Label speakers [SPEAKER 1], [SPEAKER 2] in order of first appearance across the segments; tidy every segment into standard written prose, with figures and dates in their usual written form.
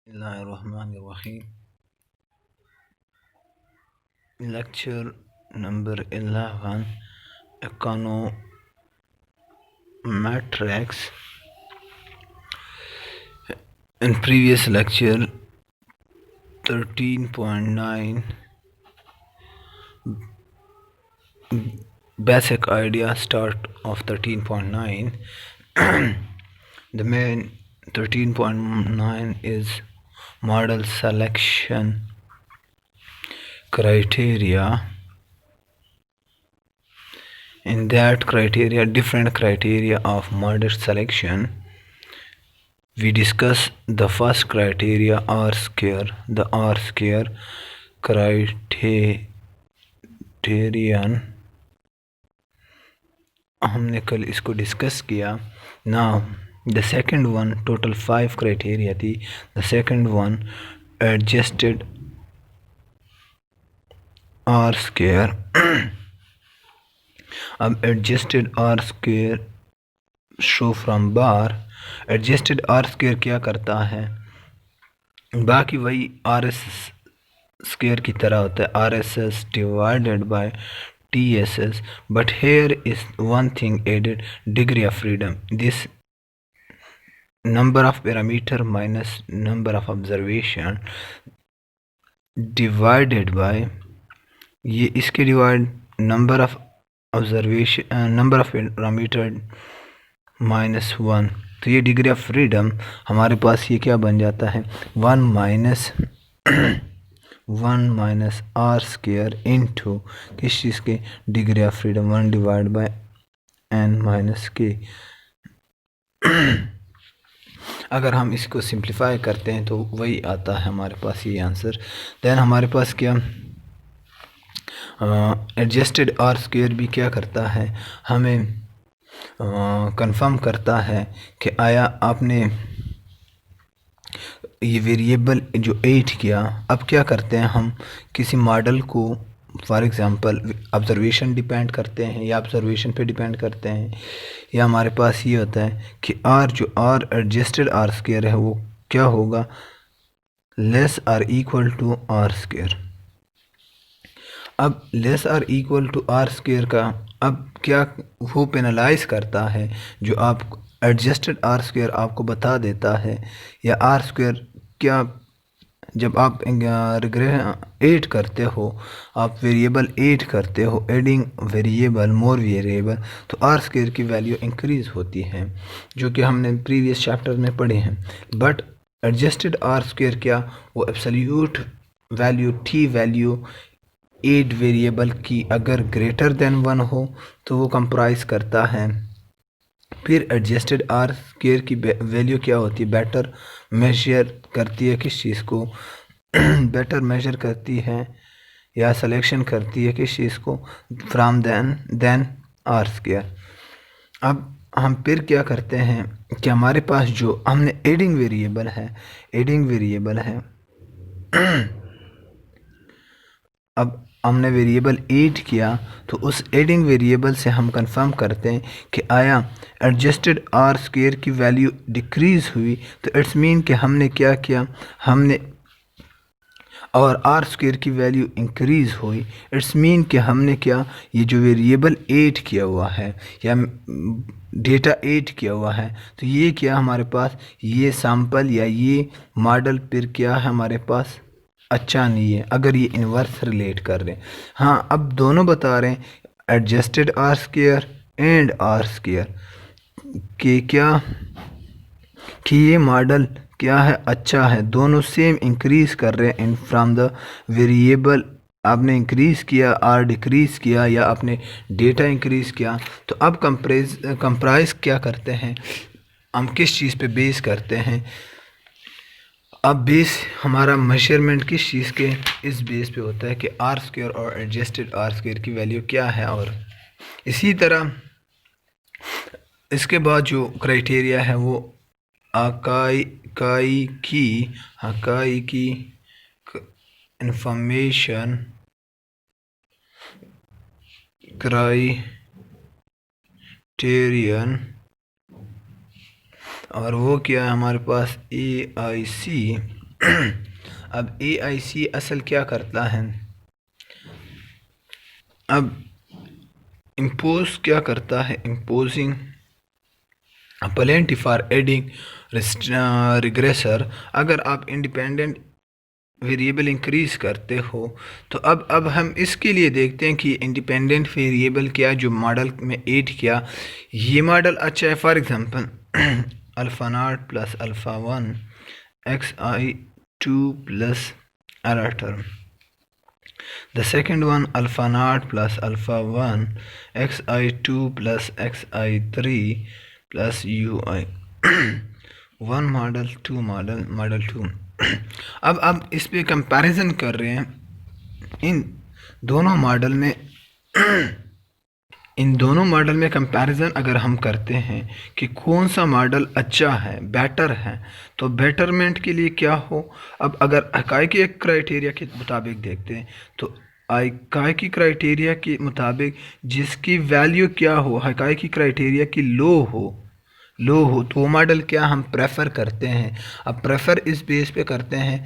[SPEAKER 1] Bismillahirrahmanirrahim. Lecture number 11, Econometrics. In previous lecture 13.9, basic idea start of 13.9. The main 13.9 is model selection criteria. In that criteria, different criteria of model selection, we discuss the first criteria R square. The R square criterion हमने कल इसको discuss किया. Now the second one, total 5 criteria थी. The second one, adjusted R square. अब adjusted R square show from bar. Adjusted R square क्या करता है, बाकी वही आर एस स्क्वायर की तरह होता है, R S S divided by T S S. But here is one thing added, degree of freedom. This number of parameter minus number of observation divided by, ये इसके divide number of observation, number of parameter minus 1. तो ये degree of freedom हमारे पास ये क्या बन जाता है, 1 माइनस आर स्क्वायर इंटू किस चीज़ के, degree of freedom 1 divide by n minus k. अगर हम इसको सिंप्लीफाई करते हैं तो वही आता है हमारे पास ये आंसर. देन हमारे पास क्या, एडजस्टेड आर स्क्वायर भी क्या करता है, हमें कंफर्म करता है कि आया आपने ये वेरिएबल जो 8 किया. अब क्या करते हैं हम, किसी मॉडल को फॉर एग्ज़ाम्पल ऑब्जर्वेशन डिपेंड करते हैं या ऑब्जर्वेशन पे डिपेंड करते हैं, या हमारे पास ये होता है कि आर जो आर एडजस्टेड आर स्क्वायर है वो क्या होगा, less or equal to R square. अब less or equal to R square का अब क्या वो पेनलाइज करता है, जो आप एडजस्टेड आर स्क्वायर आपको बता देता है, या आर स्क्वायर क्या, जब आप ऐड करते हो, आप वेरिएबल ऐड करते हो, एडिंग वेरिएबल मोर वेरिएबल, तो आर स्क्वायर की वैल्यू इंक्रीज़ होती है, जो कि हमने प्रीवियस चैप्टर में पढ़े हैं. बट एडजस्टेड आर स्क्वायर क्या, वो absolute value T value add variable की अगर ग्रेटर देन 1 हो तो वो कंप्राइज करता है. फिर एडजस्टेड आर स्क्वायर की वैल्यू क्या होती है, बेटर मेजर करती है किस चीज़ को, बेटर मेजर करती है या सिलेक्शन करती है किस चीज़ को, फ्राम देन आर स्क्वायर. अब हम फिर क्या करते हैं कि हमारे पास जो हमने एडिंग वेरिएबल है अब हमने वेरिएबल ऐड किया, तो उस एडिंग वेरिएबल से हम कंफर्म करते हैं कि आया एडजस्टेड आर स्क्वायर की वैल्यू डिक्रीज़ हुई, तो इट्स मीन कि हमने क्या किया, हमने और आर स्क्वायर की वैल्यू इंक्रीज़ हुई, इट्स मीन कि हमने क्या, ये जो वेरिएबल ऐड किया हुआ है या डेटा ऐड किया हुआ है, तो ये क्या हमारे पास, ये सैम्पल या ये मॉडल फिर क्या है हमारे पास अच्छा नहीं है, अगर ये इन्वर्स रिलेट कर रहे हैं. हाँ, अब दोनों बता रहे हैं adjusted R square and R square कि क्या, कि ये मॉडल क्या है, अच्छा है, दोनों सेम इंक्रीज़ कर रहे हैं इन फ्रॉम द वेरिएबल. आपने इंक्रीज़ किया, आर डिक्रीज़ किया, या आपने डेटा इंक्रीज़ किया. तो अब कंप्राइज क्या करते हैं, हम किस चीज़ पे बेस करते हैं, अब बेस हमारा मेजरमेंट किस चीज़ के, इस बेस पे होता है कि आर स्क्वायर और एडजस्टेड आर स्क्वायर की वैल्यू क्या है. और इसी तरह इसके बाद जो क्राइटेरिया है वो हकाई की इंफॉर्मेशन क्राइटेरियन, और वो क्या है हमारे पास AIC अब AIC असल क्या करता है, अब इम्पोज क्या करता है, imposing penalty for adding regressor. अगर आप इंडिपेंडेंट वेरिएबल इंक्रीज करते हो तो अब हम इसके लिए देखते हैं कि इंडिपेंडेंट वेरिएबल क्या जो मॉडल में ऐड किया, ये मॉडल अच्छा है। For example alpha not plus alpha 1 xi2 plus error term, the second one alpha not plus alpha 1 xi2 plus xi3 plus ui 1 model 2 model 2। अब इस पे कंपैरिजन कर रहे हैं इन दोनों मॉडल में इन दोनों मॉडल में कंपैरिजन अगर हम करते हैं कि कौन सा मॉडल अच्छा है, बेटर है, तो बेटरमेंट के लिए क्या हो। अब अगर हकाइकी क्राइटेरिया के मुताबिक देखते हैं तो हकाइकी क्राइटेरिया के मुताबिक जिसकी वैल्यू क्या हो, हकाइकी क्राइटेरिया की लो हो तो वो मॉडल क्या हम प्रेफर करते हैं। अब प्रेफर इस बेस पे करते हैं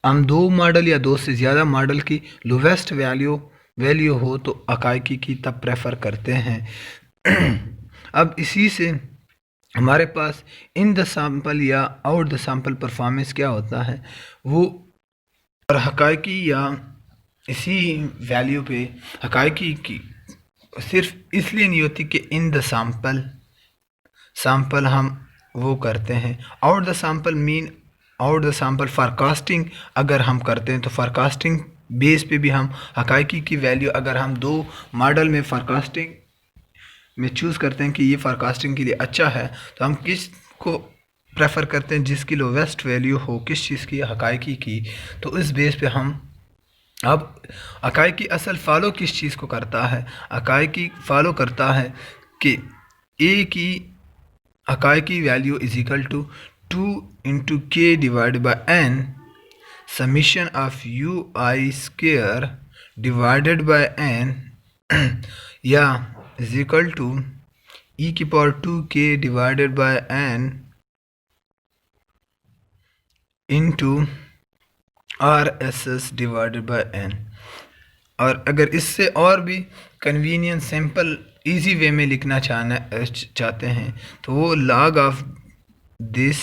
[SPEAKER 1] हम दो मॉडल या दो से ज़्यादा मॉडल की लोवेस्ट वैल्यू हो तो हकाइकी की तब प्रेफर करते हैं। अब इसी से हमारे पास इन द सैंपल या आउट द सैंपल परफॉर्मेंस क्या होता है वो, और हकाइकी या इसी वैल्यू पे हकाइकी की सिर्फ इसलिए नहीं होती कि इन द सैंपल हम वो करते हैं। Out the sample mean out the sample forecasting अगर हम करते हैं तो फॉरकास्टिंग बेस पे भी हम हकाइकी की वैल्यू, अगर हम दो मॉडल में फॉरकास्टिंग में चूज़ करते हैं कि ये फॉरकास्टिंग के लिए अच्छा है तो हम किस को प्रेफर करते हैं, जिसकी लोवेस्ट वैल्यू हो किस चीज़ की, हकाइकी की। तो इस बेस पे हम अब हकाइकी असल फॉलो किस चीज़ को करता है, हकाइकी फॉलो करता है कि ए की Akaike value is equal to 2 into K divide by N summation of U I square divided by N या इज इक्वल टू ई की power 2k divided by N into RSS divided by N. और अगर इससे और भी convenient simple easy way में लिखना चाहते हैं तो वो log of this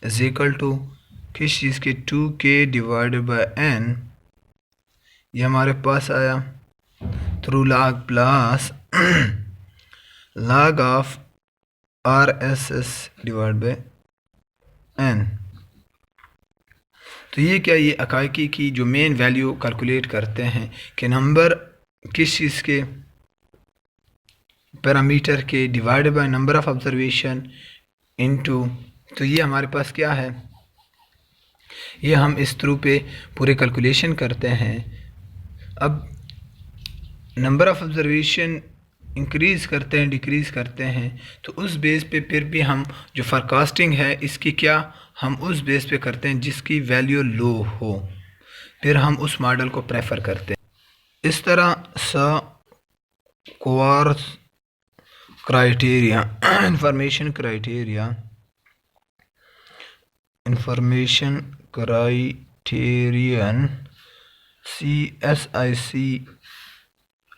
[SPEAKER 1] is equal to किस चीज़ के 2k डिवाइडेड बाई एन, ये हमारे पास आया through log plus log of RSS divide by n. तो ये क्या, ये हकाइकी की जो मेन वैल्यू कैलकुलेट करते हैं कि नंबर किस चीज़ के पैरामीटर के divide by number of observation into, तो ये हमारे पास क्या है, ये हम इस थ्रू पे पूरे कैलकुलेशन करते हैं। अब नंबर ऑफ ऑब्जर्वेशन इंक्रीज़ करते हैं डिक्रीज़ करते हैं तो उस बेस पे फिर भी हम जो फॉरकास्टिंग है इसकी क्या हम उस बेस पे करते हैं जिसकी वैल्यू लो हो, फिर हम उस मॉडल को प्रेफर करते हैं। इस तरह quartz criteria information criterion CSIC।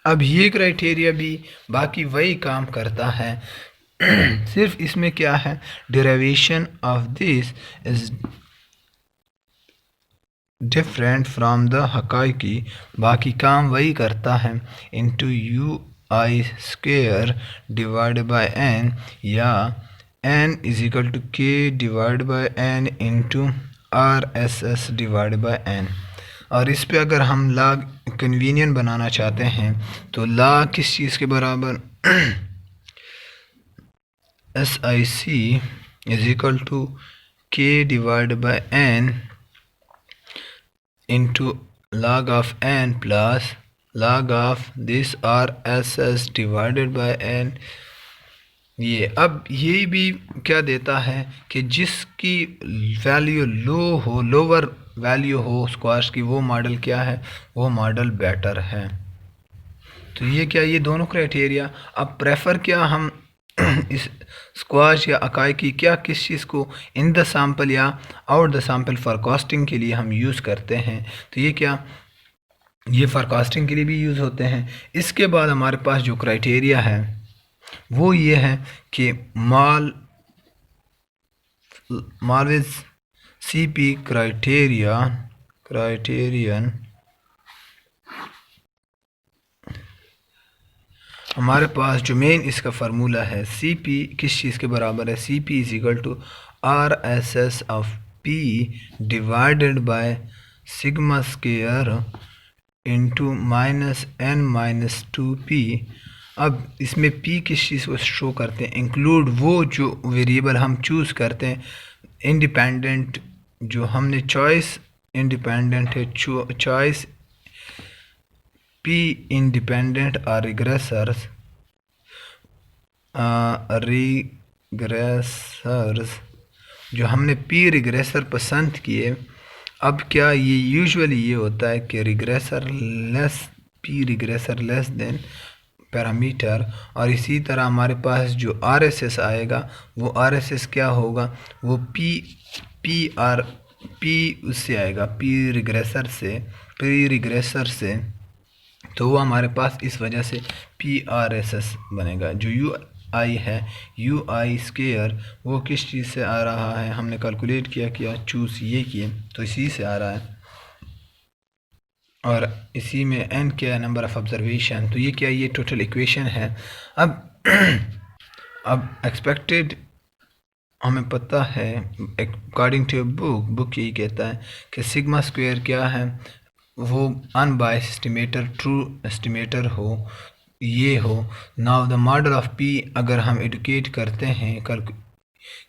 [SPEAKER 1] अब ये क्राइटेरिया भी बाकी वही काम करता है सिर्फ इसमें क्या है, derivation of this is different from the Akaike, बाकी काम वही करता है into U I square divide by N या एन इज इक्वल टू के divide by N into RSS divide by N. और इस पे अगर हम लॉग कन्वीनियंट बनाना चाहते हैं तो लॉग किस चीज़ के बराबर SIC इज इक्वल टू के divide by N into log of n plus log of this RSS divided by n. ये अब ये भी क्या देता है कि जिसकी वैल्यू लो हो, लोअर वैल्यू हो स्क्वाश की, वो मॉडल क्या है, वो मॉडल बेटर है। तो ये क्या, ये दोनों क्राइटेरिया। अब प्रेफर क्या हम इस स्क्वाश या अकाई की क्या किस चीज़ को इन द सैम्पल या आउट द सैम्पल फोरकास्टिंग के लिए हम यूज़ करते हैं। तो ये क्या, ये फोरकास्टिंग के लिए भी यूज़ होते हैं। इसके बाद हमारे पास जो क्राइटेरिया है वो ये है कि मालविज CP क्राइटेरियन हमारे पास जो मेन इसका फार्मूला है, CP किस चीज़ के बराबर है, CP is equal to RSS of P divided by sigma square into -n-2p। अब इसमें P किस चीज़ को शो करते हैं, इंक्लूड वो जो वेरिएबल हम चूज़ करते हैं, इंडिपेंडेंट जो हमने चॉइस इंडिपेंडेंट है, चॉइस P इंडिपेंडेंट और रिग्रेसर्स जो हमने P रिग्रेसर पसंद किए। अब क्या ये यूजुअली ये होता है कि P regressor less than parameter, और इसी तरह हमारे पास जो RSS आएगा वो RSS क्या होगा, वो P उससे आएगा P रिग्रेसर से, तो वो हमारे पास इस वजह से PRSS बनेगा। जो UI है, UI स्केयर, वो किस चीज़ से आ रहा है, हमने कैलकुलेट किया चूज़ ये किए तो इसी से आ रहा है, और इसी में n क्या है, नंबर ऑफ़ ऑब्जर्वेशन। तो ये क्या, ये टोटल इक्वेशन है। अब एक्सपेक्टेड हमें पता है अकॉर्डिंग टू बुक यही कहता है कि सिग्मा स्क्वायर क्या है, वो अनबायस्ड एस्टिमेटर ट्रू एस्टिमेटर हो, ये हो। Now the model of P अगर हम एडुकेट करते हैं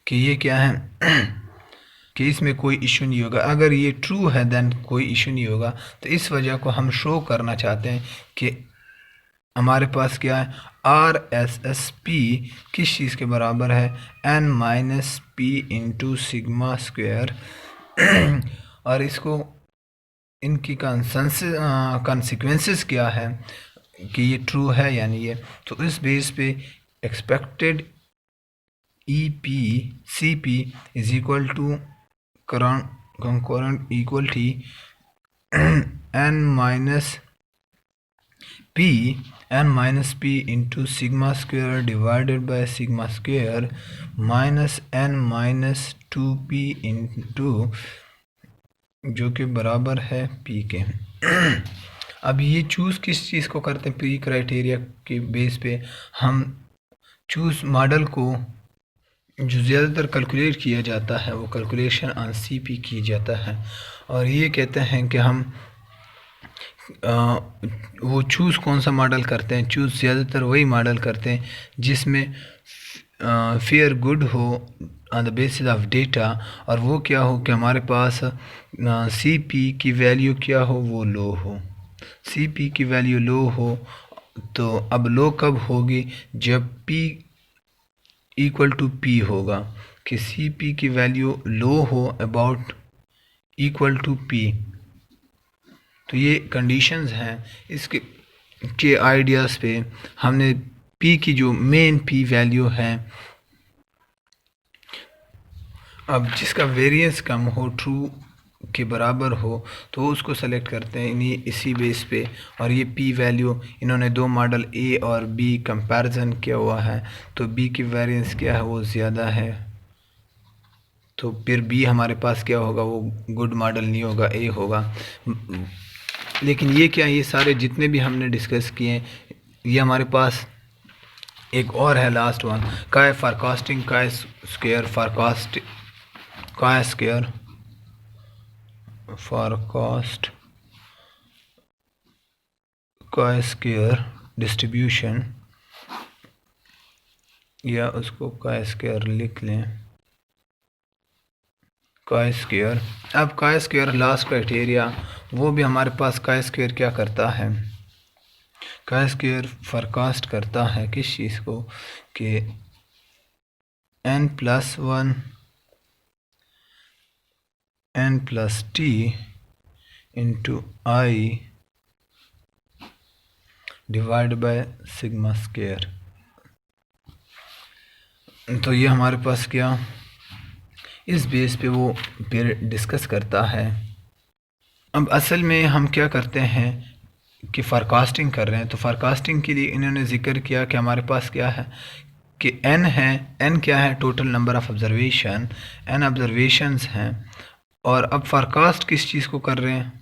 [SPEAKER 1] कि ये क्या है कि इसमें कोई इशू नहीं होगा, अगर ये ट्रू है देन कोई इशू नहीं होगा। तो इस वजह को हम शो करना चाहते हैं कि हमारे पास क्या है, RSSP किस चीज़ के बराबर है, n-p इंटू सिग्मा स्क्वायर। और इसको इनकी कॉन्सिक्वेंसेस क्या है कि ये ट्रू है यानी ये, तो इस बेस पे expected CP is equal to concurrent equality n-p into sigma square divided by sigma square minus n-2p into जो कि बराबर है P के। अब ये चूज़ किस चीज़ को करते हैं, P क्राइटेरिया के बेस पे हम चूज़ मॉडल को जो ज़्यादातर कैलकुलेट किया जाता है वो कैलकुलेशन ऑन CP की जाता है, और ये कहते हैं कि हम वो चूज़ कौन सा मॉडल करते हैं, चूज़ ज़्यादातर वही मॉडल करते हैं जिसमें फेयर गुड हो on the basis of data, और वो क्या हो कि हमारे पास CP की वैल्यू क्या हो, वो लो हो। CP की वैल्यू लो हो, तो अब लो कब होगी, जब P इक्वल टू P होगा, कि CP की वैल्यू लो हो अबाउट इक्वल टू P। तो ये कंडीशंस हैं, इसके के आइडियाज़ पे हमने P की जो मेन P वैल्यू है, अब जिसका वेरिएंस कम हो, ट्रू के बराबर हो, तो उसको सेलेक्ट करते हैं इन्हीं इसी बेस पे। और ये P वैल्यू इन्होंने दो मॉडल A और B कंपैरिजन किया हुआ है, तो B की वेरिएंस क्या है, वो ज़्यादा है, तो फिर B हमारे पास क्या होगा, वो गुड मॉडल नहीं होगा, A होगा। लेकिन ये क्या, ये सारे जितने भी हमने डिस्कस किए, ये हमारे पास एक और है लास्ट वन, काय forecasting, chi square forecast, chi square forecast, chi square distribution, या उसको काय स्क्वायर लिख लें, काय स्क्वायर। अब काय स्क्वायर लास्ट क्राइटेरिया, वो भी हमारे पास काय स्क्वायर क्या करता है, काय स्क्वायर फोरकास्ट करता है किस चीज़ को, कि n+1 n+t into I divide by sigma square. तो ये हमारे पास क्या इस बेस पे वो फिर डिस्कस करता है। अब असल में हम क्या करते हैं कि फ़ॉरकास्टिंग कर रहे हैं, तो फ़ॉरकास्टिंग के लिए इन्होंने ज़िक्र किया कि हमारे पास क्या है कि n है, n क्या है total number of observation, n ऑब्ज़र्वेशंस हैं। और अब फ़ॉरकास्ट किस चीज़ को कर रहे हैं,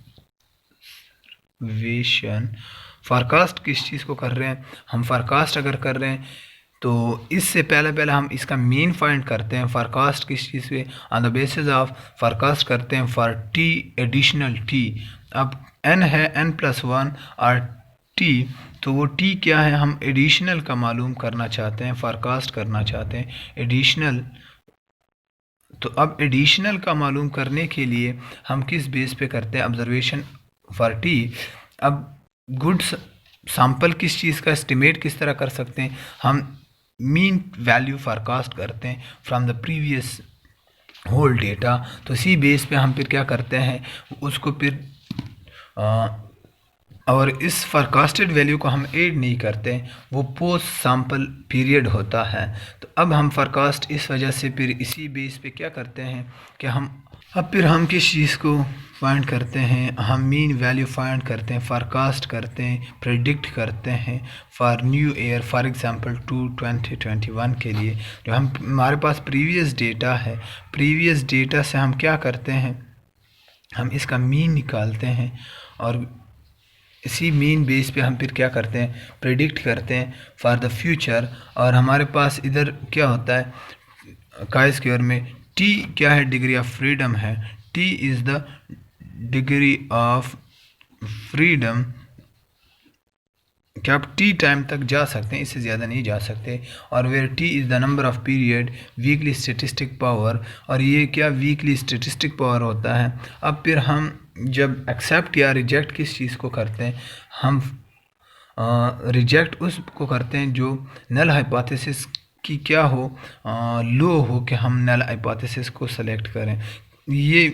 [SPEAKER 1] फ़ॉरकास्ट किस चीज़ को कर रहे हैं, हम फ़ॉरकास्ट अगर कर रहे हैं तो इससे पहले हम इसका मीन फाइंड करते हैं। फ़ॉरकास्ट किस चीज़ पे, on the basis of forecast करते हैं फॉर टी एडिशनल टी। अब n है n+1 और t, तो वो t क्या है, हम एडिशनल का मालूम करना चाहते हैं, फ़ॉरकास्ट करना चाहते हैं एडिशनल। तो अब एडिशनल का मालूम करने के लिए हम किस बेस पे करते हैं, ऑब्जर्वेशन फॉर टी। अब गुड सैंपल किस चीज़ का एस्टिमेट किस तरह कर सकते हैं, हम मीन वैल्यू फ़ॉरकास्ट करते हैं from the previous whole data. तो इसी बेस पे हम फिर क्या करते हैं उसको फिर और इस फ़ॉरकास्टेड वैल्यू को हम ऐड नहीं करते, वो पोस्ट सैंपल पीरियड होता है। तो अब हम फ़ॉरकास्ट इस वजह से फिर इसी बेस पे क्या करते हैं कि हम किस चीज़ को फाइंड करते हैं, हम मीन वैल्यू फाइंड करते हैं, फ़ॉरकास्ट करते हैं, प्रेडिक्ट करते हैं for new year, for example 2021 के लिए जो हमारे पास प्रीवियस डेटा है। प्रीवियस डेटा से हम क्या करते हैं, हम इसका मीन निकालते हैं और इसी मीन बेस पे हम फिर क्या करते हैं, प्रेडिक्ट करते हैं फॉर द फ्यूचर। और हमारे पास इधर क्या होता है काई स्क्वायर में टी क्या है, डिग्री ऑफ फ्रीडम है, T is the degree of freedom. क्या आप टी टाइम तक जा सकते हैं, इससे ज़्यादा नहीं जा सकते। और where T is the number of period weekly statistic power, और ये क्या वीकली स्टेटिस्टिक पावर होता है। अब फिर हम जब एक्सेप्ट या रिजेक्ट किस चीज़ को करते हैं, हम रिजेक्ट उसको करते हैं जो नल हाइपोथेसिस की क्या हो, लो हो, कि हम नल हाइपोथेसिस को सेलेक्ट करें। ये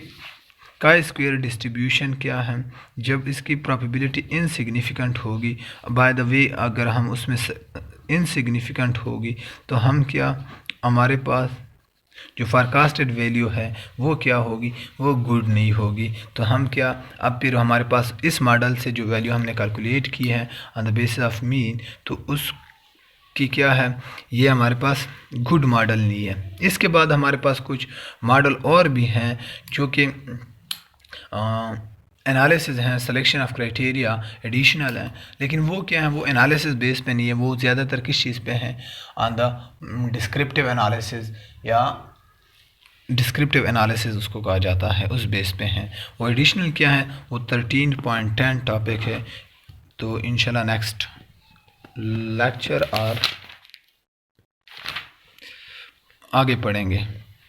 [SPEAKER 1] काई स्क्वायर डिस्ट्रीब्यूशन क्या है, जब इसकी प्रोबेबिलिटी इनसिग्निफिकेंट होगी, बाय द वे अगर हम उसमें इनसिग्निफिकेंट होगी तो हम क्या, हमारे पास जो फ़ॉरकास्टेड वैल्यू है वो क्या होगी, वो गुड नहीं होगी। तो हम क्या, अब फिर हमारे पास इस मॉडल से जो वैल्यू हमने कैलकुलेट की है on the basis of mean, तो उस कि क्या है, ये हमारे पास गुड मॉडल नहीं है। इसके बाद हमारे पास कुछ मॉडल और भी हैं जो कि एनालिसिस हैं, सिलेक्शन ऑफ क्राइटेरिया एडिशनल हैं, लेकिन वो क्या है, वो एनालिसिस बेस पे नहीं है, वो ज़्यादातर किस चीज़ पे हैं, ऑन द डिस्क्रिप्टिव एनालिसिस, या डिस्क्रिप्टिव एनालिसिस उसको कहा जाता है, उस बेस पे हैं। वो एडिशनल क्या है, वो 13.10 टॉपिक है। तो इंशाल्लाह नेक्स्ट लेक्चर और आगे पढ़ेंगे।